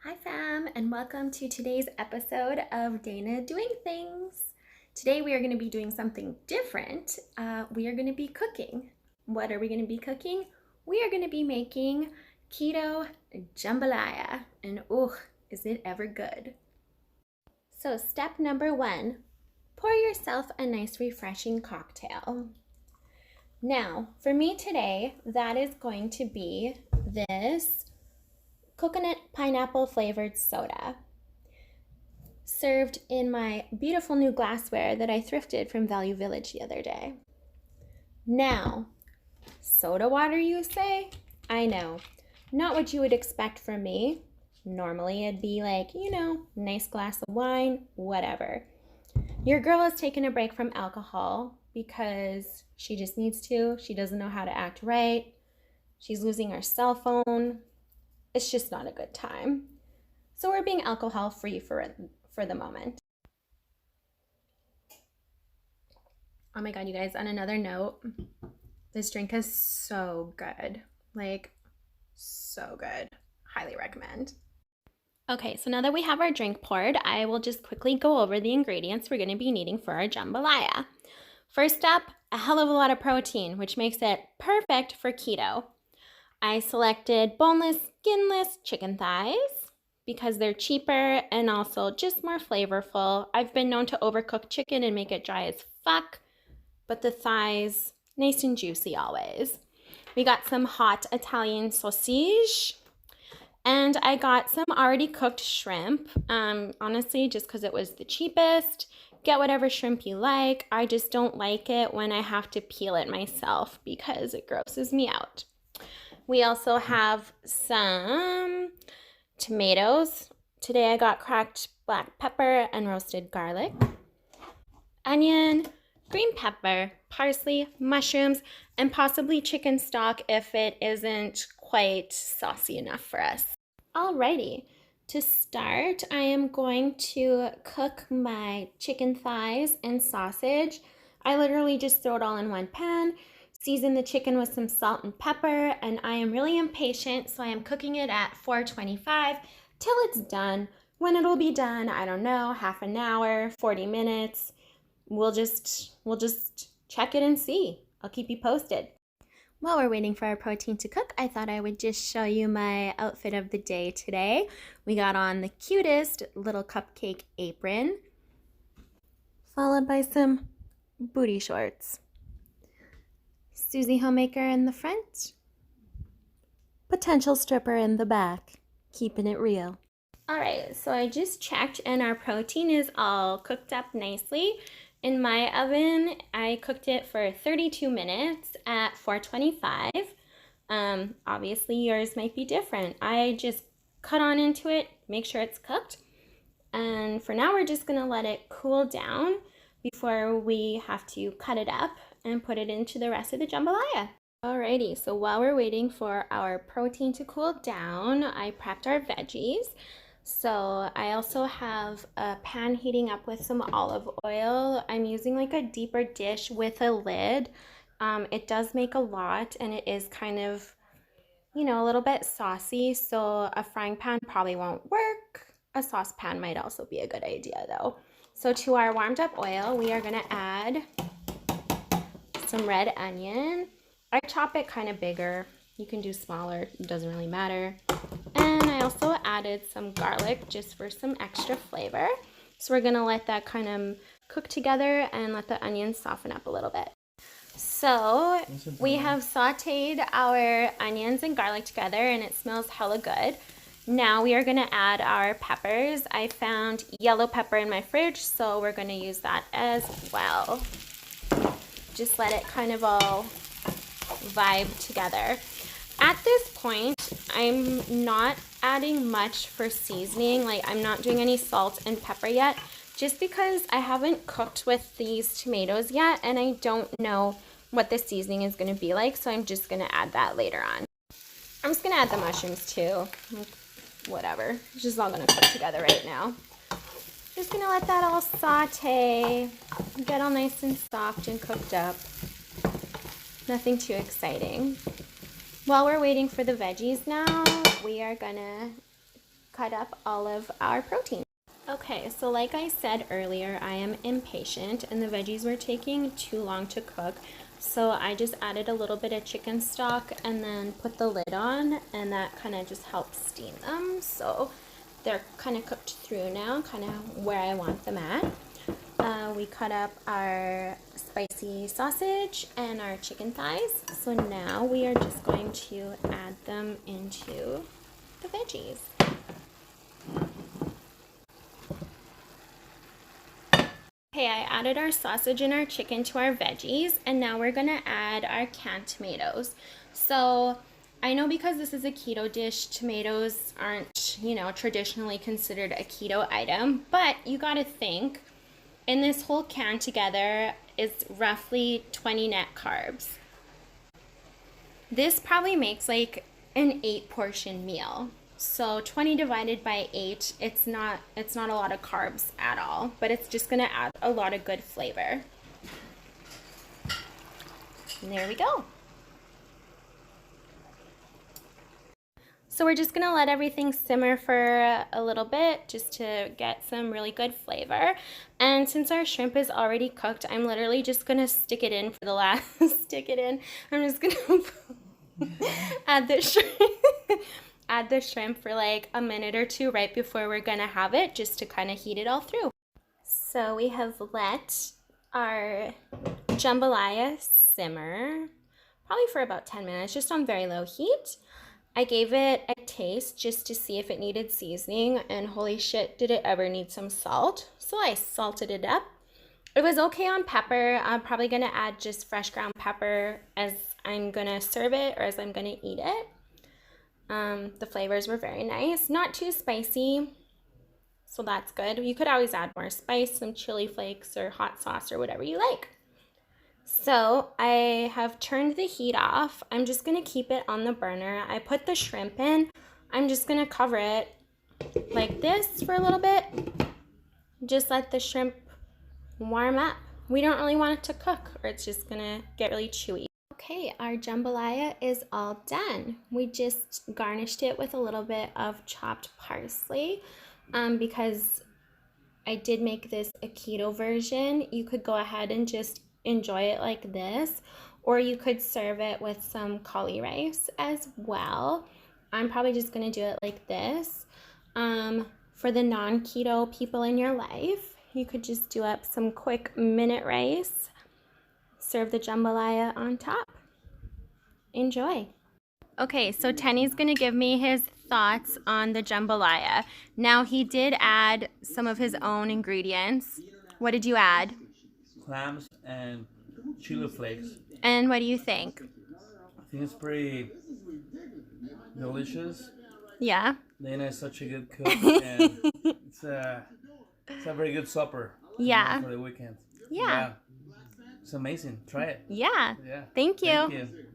Hi fam, and welcome to today's episode of Dana Doing Things. Today we are going to be doing something different. We are going to be cooking. What are we going to be cooking? We are going to be making keto jambalaya, and is it ever good. So step number 1, pour yourself a nice refreshing cocktail. Now, for me today, that is going to be this coconut pineapple flavored soda, served in my beautiful new glassware that I thrifted from Value Village the other day. Now, soda water, you say? I know, not what you would expect from me. Normally it'd be like, nice glass of wine, whatever. Your girl has taken a break from alcohol because she just needs to. She doesn't know how to act right. She's losing her cell phone. It's just not a good time. So we're being alcohol free for the moment. Oh my God, you guys, on another note, this drink is so good. Like, so good. Highly recommend. Okay, so now that we have our drink poured, I will just quickly go over the ingredients we're going to be needing for our jambalaya. First up, a hell of a lot of protein, which makes it perfect for keto. I selected boneless, skinless chicken thighs because they're cheaper and also just more flavorful. I've been known to overcook chicken and make it dry as fuck, but the thighs, nice and juicy always. We got some hot Italian sausage, and I got some already cooked shrimp, honestly, just because it was the cheapest. Get whatever shrimp you like. I just don't like it when I have to peel it myself because it grosses me out. We also have some tomatoes. Today I got cracked black pepper and roasted garlic, onion, green pepper, parsley, mushrooms, and possibly chicken stock if it isn't quite saucy enough for us. Alrighty, to start, I am going to cook my chicken thighs and sausage. I literally just throw it all in one pan. Season the chicken with some salt and pepper, and I am really impatient, so I am cooking it at 425 till it's done. When it'll be done, I don't know, half an hour, 40 minutes. We'll just check it and see. I'll keep you posted. While we're waiting for our protein to cook, I thought I would just show you my outfit of the day today. We got on the cutest little cupcake apron, followed by some booty shorts. Susie Homemaker in the front, potential stripper in the back, keeping it real. All right, so I just checked and our protein is all cooked up nicely. In my oven, I cooked it for 32 minutes at 425. Obviously yours might be different. I just cut on into it, make sure it's cooked. And for now, we're just gonna let it cool down before we have to cut it up and put it into the rest of the jambalaya. Alrighty, so while we're waiting for our protein to cool down, I prepped our veggies. So I also have a pan heating up with some olive oil. I'm using like a deeper dish with a lid. It does make a lot and it is kind of, a little bit saucy, so a frying pan probably won't work. A saucepan might also be a good idea though. So to our warmed up oil, we are gonna add some red onion. I chop it kind of bigger. You can do smaller, it doesn't really matter. And I also added some garlic just for some extra flavor. So we're gonna let that kind of cook together and let the onions soften up a little bit. So we have sauteed our onions and garlic together and it smells hella good. Now we are gonna add our peppers. I found yellow pepper in my fridge, so we're gonna use that as well. Just let it kind of all vibe together. At this point, I'm not adding much for seasoning. Like, I'm not doing any salt and pepper yet, just because I haven't cooked with these tomatoes yet and I don't know what the seasoning is going to be like, so I'm just going to add that later on. I'm just going to add the mushrooms too. Whatever. It's just all going to cook together right now. Just going to let that all saute, get all nice and soft and cooked up. Nothing too exciting. While we're waiting for the veggies now, we are going to cut up all of our protein. Okay, so like I said earlier, I am impatient and the veggies were taking too long to cook. So I just added a little bit of chicken stock and then put the lid on, and that kind of just helps steam them. So they're kind of cooked through now, kind of where I want them at. We cut up our spicy sausage and our chicken thighs. So now we are just going to add them into the veggies. Okay, I added our sausage and our chicken to our veggies, and now we're gonna add our canned tomatoes. So I know because this is a keto dish, tomatoes aren't, traditionally considered a keto item, but you gotta think, in this whole can together is roughly 20 net carbs. This probably makes like an 8-portion meal. So 20 divided by 8, it's not a lot of carbs at all, but it's just gonna add a lot of good flavor. And there we go. So we're just gonna let everything simmer for a little bit just to get some really good flavor. And since our shrimp is already cooked, I'm literally just gonna stick it in for the last, I'm just gonna add the shrimp for like a minute or two right before we're gonna have it, just to kind of heat it all through. So we have let our jambalaya simmer probably for about 10 minutes, just on very low heat. I gave it a taste just to see if it needed seasoning, and holy shit, did it ever need some salt. So I salted it up. It was okay on pepper. I'm probably gonna add just fresh ground pepper as I'm gonna serve it or as I'm gonna eat it. The flavors were very nice, not too spicy, so that's good. You could always add more spice, some chili flakes or hot sauce or whatever you like. So I have turned the heat off. I'm just gonna keep it on the burner. I put the shrimp in. I'm just gonna cover it like this for a little bit. Just let the shrimp warm up. We don't really want it to cook or it's just gonna get really chewy. Okay, our jambalaya is all done. We just garnished it with a little bit of chopped parsley because I did make this a keto version. You could go ahead and just enjoy it like this, or you could serve it with some cauli rice as well. I'm probably just gonna do it like this. For the non-keto people in your life, you could just do up some quick minute rice, serve the jambalaya on top. Enjoy. Okay, so Tenny's gonna give me his thoughts on the jambalaya. Now he did add some of his own ingredients. What did you add? Clams and chili flakes. And what do you think? I think it's pretty delicious. Yeah. Lena is such a good cook, and it's a very good supper. Yeah. For the weekend. Yeah. It's amazing. Try it. Yeah. Yeah. Thank you. Thank you.